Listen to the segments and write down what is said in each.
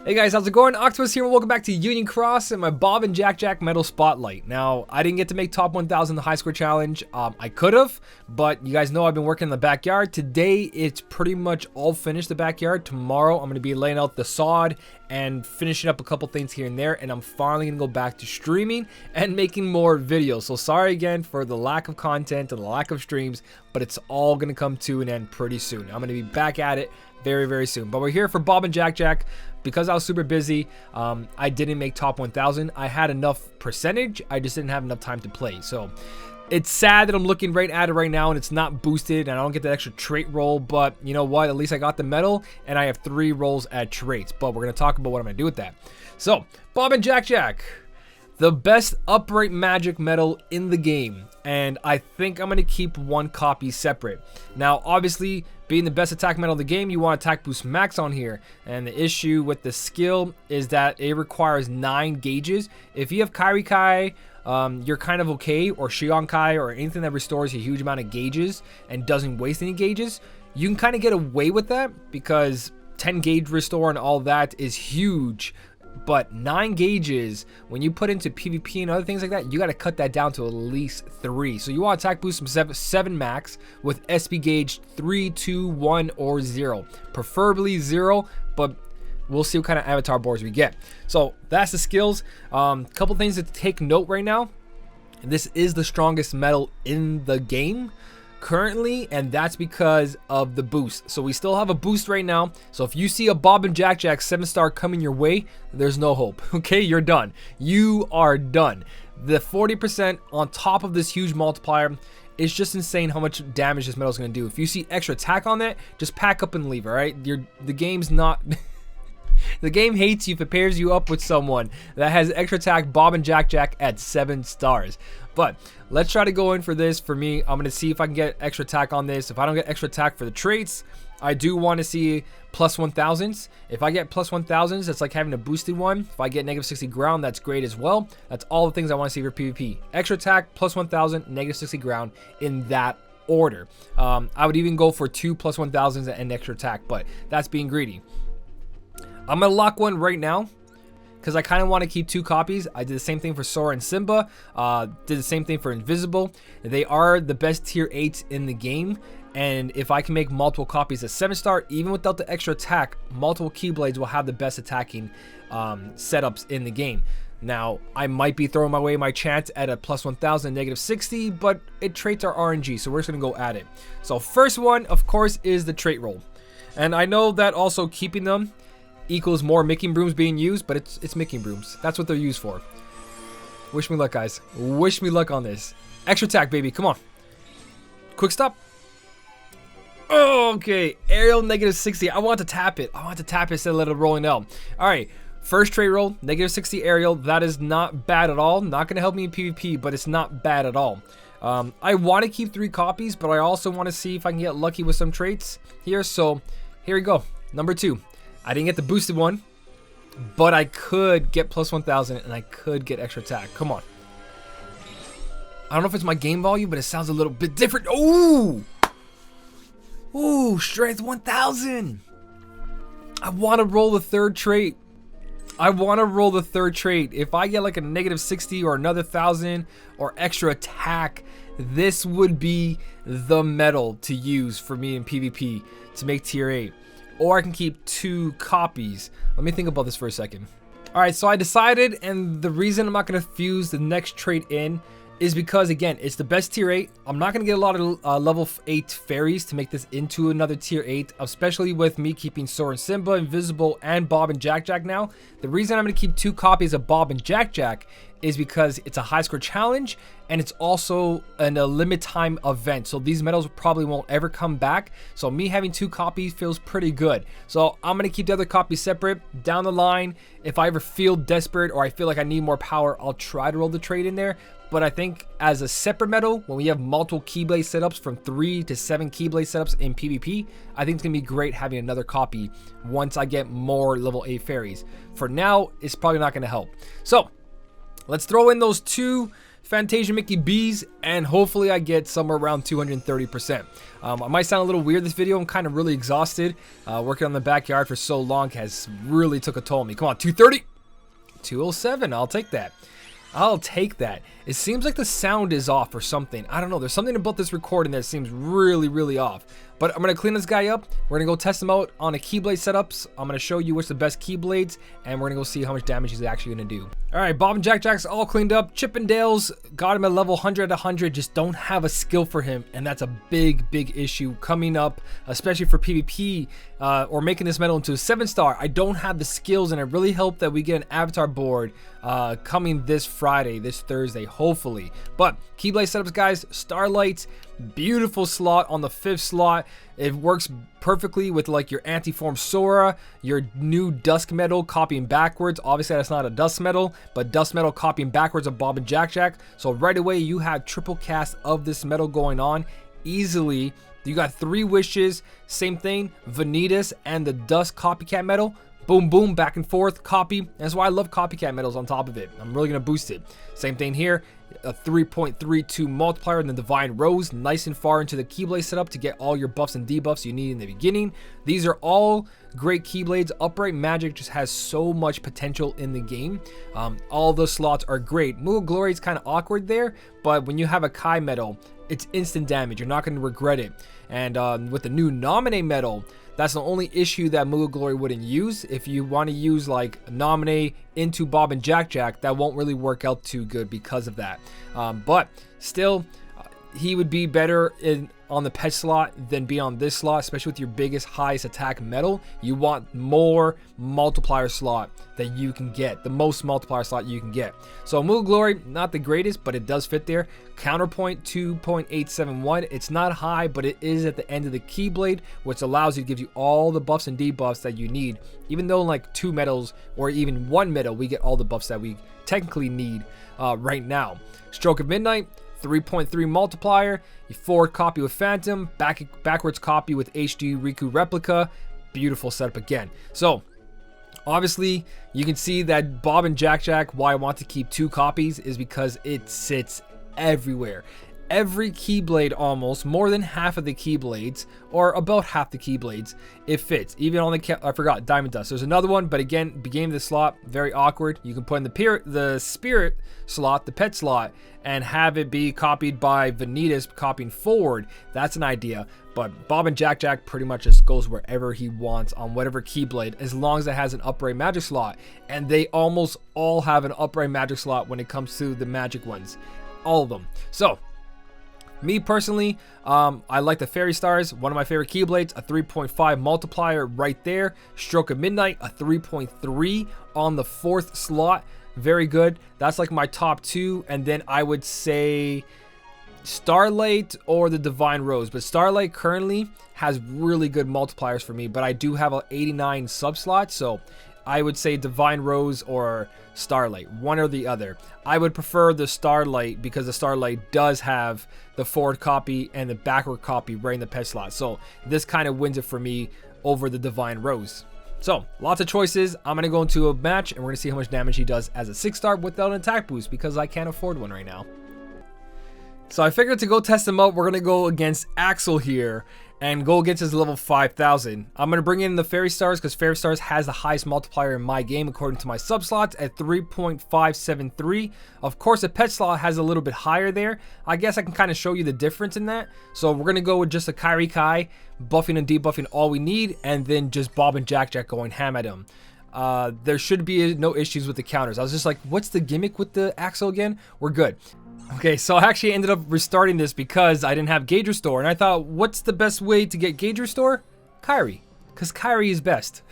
Hey guys, how's it going? Octopus here, and welcome back to Union Cross and my Bob and Jack Medal Spotlight. Now, I didn't get to make top 1,000 in the high score challenge. I could have, but you guys know I've been working in the backyard. Today, it's pretty much all finished, the backyard. Tomorrow, I'm going to be laying out the sod and finishing up a couple things here and there, and I'm finally going to go back to streaming and making more videos. So sorry again for the lack of content and the lack of streams, but it's all going to come to an end pretty soon. I'm going to be back at it very, very soon. But we're here for Bob and Jack. Because I was super busy, I didn't make top 1,000. I had enough percentage, I just didn't have enough time to play. So it's sad that I'm looking right at it right now and it's not boosted and I don't get that extra trait roll, but you know what, at least I got the medal and I have 3 rolls at traits. But we're going to talk about what I'm going to do with that. So Bob and Jack, the best upright magic medal in the game, and I think I'm going to keep 1 copy separate. Now obviously, being the best attack medal of the game, you want attack boost max on here, and the issue with the skill is that it requires 9 gauges. If you have Kairi Kai, you're kind of okay, or Shion Kai, or anything that restores a huge amount of gauges and doesn't waste any gauges, you can kind of get away with that because 10 gauge restore and all that is huge. But 9 gauges, when you put into PvP and other things like that, you got to cut that down to at least 3. So you want attack boost from 7 max with SP gauge 3, 2, 1, or 0. Preferably 0, but we'll see what kind of avatar boards we get. So that's the skills. Couple things to take note right now. This is the strongest medal in the game currently, and that's because of the boost. So we still have a boost right now, so if you see a Bob and Jack 7-star coming your way, there's no hope. Okay, you're done. You are done. The 40% on top of this huge multiplier is just insane how much damage this medal is going to do. If you see extra attack on it, just pack up and leave. All right, the game's not the game hates you if it pairs you up with someone that has extra attack Bob and Jack at 7 stars. But let's try to go in for this. For me, I'm going to see if I can get extra attack on this. If I don't get extra attack for the traits, I do want to see plus 1,000s. If I get plus 1,000s, that's like having a boosted one. If I get negative 60 ground, that's great as well. That's all the things I want to see for PvP. Extra attack, plus 1,000, negative 60 ground in that order. I would even go for 2 plus 1,000s and extra attack, but that's being greedy. I'm going to lock one right now, because I kind of want to keep 2 copies. I did the same thing for Sora and Simba. Did the same thing for Invisible. They are the best tier 8s in the game. And if I can make multiple copies at 7-star, even without the extra attack, multiple Keyblades will have the best attacking setups in the game. Now, I might be throwing away my chance at a plus 1,000 negative 60, but traits are RNG, so we're just going to go at it. So first one, of course, is the trait roll. And I know that also keeping them equals more Mickey brooms being used, but it's Mickey brooms. That's what they're used for. Wish me luck, guys. Wish me luck on this. Extra attack, baby. Come on. Quick stop. Oh, okay. Aerial negative 60. I want to tap it. I want to tap it instead of let it rolling out. All right. First trait roll, negative 60 aerial. That is not bad at all. Not going to help me in PvP, but it's not bad at all. I want to keep 3 copies, but I also want to see if I can get lucky with some traits here. So here we go. Number 2. I didn't get the boosted one, but I could get plus 1,000 and I could get extra attack. Come on. I don't know if it's my game volume, but it sounds a little bit different. Ooh! Ooh, strength 1,000. I want to roll the 3rd trait. I want to roll the 3rd trait. If I get like a negative 60 or another 1,000 or extra attack, this would be the medal to use for me in PvP to make tier 8. Or I can keep 2 copies. Let me think about this for a second. Alright, so I decided, and the reason I'm not going to fuse the next trait in is because, again, it's the best tier 8. I'm not going to get a lot of level 8 fairies to make this into another tier 8, especially with me keeping Sora and Simba, Invisible, and Bob and Jack now. The reason I'm going to keep 2 copies of Bob and Jack is because it's a high score challenge and it's also a limit time event, so these medals probably won't ever come back. So me having 2 copies feels pretty good. So I'm gonna keep the other copies separate. Down the line, if I ever feel desperate or I feel like I need more power, I'll try to roll the trade in there. But I think as a separate medal, when we have multiple Keyblade setups from 3 to 7 Keyblade setups in PvP, I think it's gonna be great having another copy once I get more level 8 fairies. For now, it's probably not gonna help. So let's throw in those 2 Fantasia Mickey B's, and hopefully I get somewhere around 230%. I might sound a little weird this video. I'm kind of really exhausted. Working on the backyard for so long has really took a toll on me. Come on, 230, 207. I'll take that. I'll take that. It seems like the sound is off or something. I don't know. There's something about this recording that seems really, really off. But I'm going to clean this guy up. We're going to go test him out on a Keyblade setups. I'm going to show you which the best Keyblades, and we're going to go see how much damage he's actually going to do. All right, Bob and Jack's all cleaned up. Chippendales got him at level 100 at 100. Just don't have a skill for him, and that's a big, big issue coming up, especially for PvP or making this medal into a 7-star. I don't have the skills, and it really helped that we get an avatar board coming this Friday, this Thursday, hopefully. But Keyblade setups, guys, Starlight, beautiful slot on the 5th slot. It works perfectly with like your anti-form Sora, your new Dusk medal copying backwards. Obviously that's not a Dust medal, but Dust medal copying backwards of Bob and Jack. So right away you have triple cast of this medal going on easily. You got 3 wishes, same thing, Vanitas and the Dust copycat medal. Boom, boom, back and forth, copy. That's why I love copycat medals on top of it. I'm really going to boost it. Same thing here, a 3.32 multiplier in the Divine Rose, nice and far into the Keyblade setup to get all your buffs and debuffs you need in the beginning. These are all great Keyblades. Upright Magic just has so much potential in the game. All the slots are great. Moogle Glory is kind of awkward there, but when you have a Kai medal, it's instant damage. You're not going to regret it. And with the new Nominate medal, that's the only issue that Moogle Glory wouldn't use. If you want to use like Nominate into Bob and Jack, that won't really work out too good because of that. But still, he would be better on the pet slot than be on this slot, especially with your biggest, highest attack medal. You want more multiplier slot that you can get, the most multiplier slot you can get. So Moogle Glory, not the greatest, but it does fit there. Counterpoint 2.871. It's not high, but it is at the end of the Keyblade, which allows you to give you all the buffs and debuffs that you need. Even though in like 2 medals or even 1 medal, we get all the buffs that we technically need right now. Stroke of Midnight, 3.3 multiplier, you forward copy with Phantom, backwards copy with HD Riku replica. Beautiful setup again. So obviously you can see that Bob and Jack, why I want to keep 2 copies is because it sits everywhere. Every Keyblade, almost more than half of the Keyblades, or about half the Keyblades, it fits. Even on the I forgot Diamond Dust. There's another one, but again, beginning of the slot, very awkward. You can put in the Spirit slot, the pet slot, and have it be copied by Vanitas copying forward. That's an idea. But Bob and Jack pretty much just goes wherever he wants on whatever Keyblade, as long as it has an upright magic slot. And they almost all have an upright magic slot when it comes to the magic ones. All of them. So me personally, I like the Fairy Stars, one of my favorite Keyblades, a 3.5 multiplier right there. Stroke of Midnight, a 3.3 on the 4th slot. Very good. That's like my top 2. And then I would say Starlight or the Divine Rose. But Starlight currently has really good multipliers for me. But I do have an 89 sub slot. So I would say Divine Rose or Starlight, one or the other. I would prefer the Starlight because the Starlight does have the forward copy and the backward copy right in the pet slot. So this kind of wins it for me over the Divine Rose. So lots of choices. I'm going to go into a match and we're going to see how much damage he does as a 6-star without an attack boost because I can't afford one right now. So I figured to go test him out, we're going to go against Axel here and go against his level 5000. I'm going to bring in the Fairy Stars because Fairy Stars has the highest multiplier in my game according to my sub slots at 3.573. Of course, a pet slot has a little bit higher there. I guess I can kind of show you the difference in that. So we're going to go with just a Kairi Kai, buffing and debuffing all we need, and then just Bob and Jack going ham at him. There should be no issues with the counters. I was just like, what's the gimmick with the Axel again? We're good. Okay, so I actually ended up restarting this because I didn't have Gauge Restore, and I thought, what's the best way to get Gauge Restore? Kairi, because Kairi is best.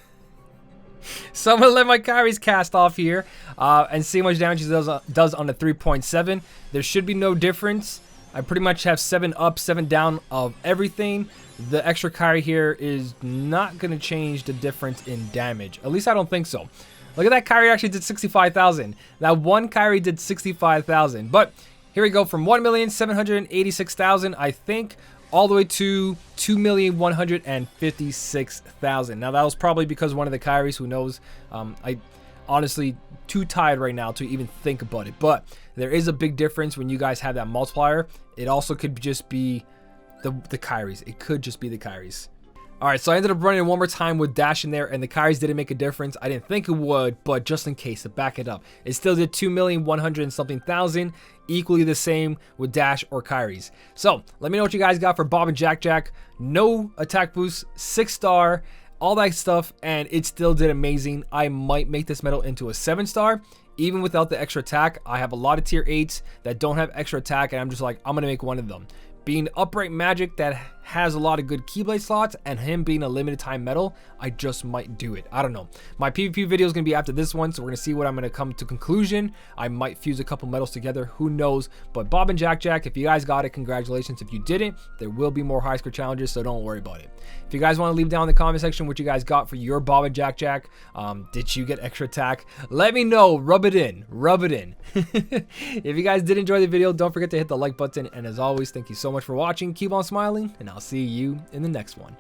So I'm going to let my Kairis cast off here and see how much damage he does on the 3.7. There should be no difference. I pretty much have 7 up, 7 down of everything. The extra Kairi here is not going to change the difference in damage. At least I don't think so. Look at that, Kairi actually did 65,000. That one Kairi did 65,000. But here we go from 1,786,000, I think, all the way to 2,156,000. Now that was probably because one of the Kairis, who knows, honestly too tired right now to even think about it. But there is a big difference when you guys have that multiplier. It also could just be the Kyries. It could just be the Kyries. All right, so I ended up running one more time with Dash in there, and the Kyries didn't make a difference. I didn't think it would, but just in case, to back it up, it still did 2,100,000 and something, equally the same with Dash or Kyries. So let me know what you guys got for Bob and Jack Jack. No attack boost, 6-star, all that stuff, and it still did amazing. I might make this medal into a 7-star. Even without the extra attack. I have a lot of tier 8s that don't have extra attack, and I'm just like, I'm gonna make one of them. Being upright magic that has a lot of good Keyblade slots, and him being a limited time medal, I just might do it. I don't know. My PvP video is going to be after this one, so we're going to see what I'm going to come to conclusion. I might fuse a couple medals together, who knows. But Bob and Jack Jack, if you guys got it, congratulations. If you didn't, there will be more high score challenges, so don't worry about it. If you guys want to leave down in the comment section what you guys got for your Bob and Jack Jack, did you get extra attack? Let me know. Rub it in. Rub it in. If you guys did enjoy the video, don't forget to hit the like button. And as always, thank you so much for watching. Keep on smiling, and I'll see you in the next one.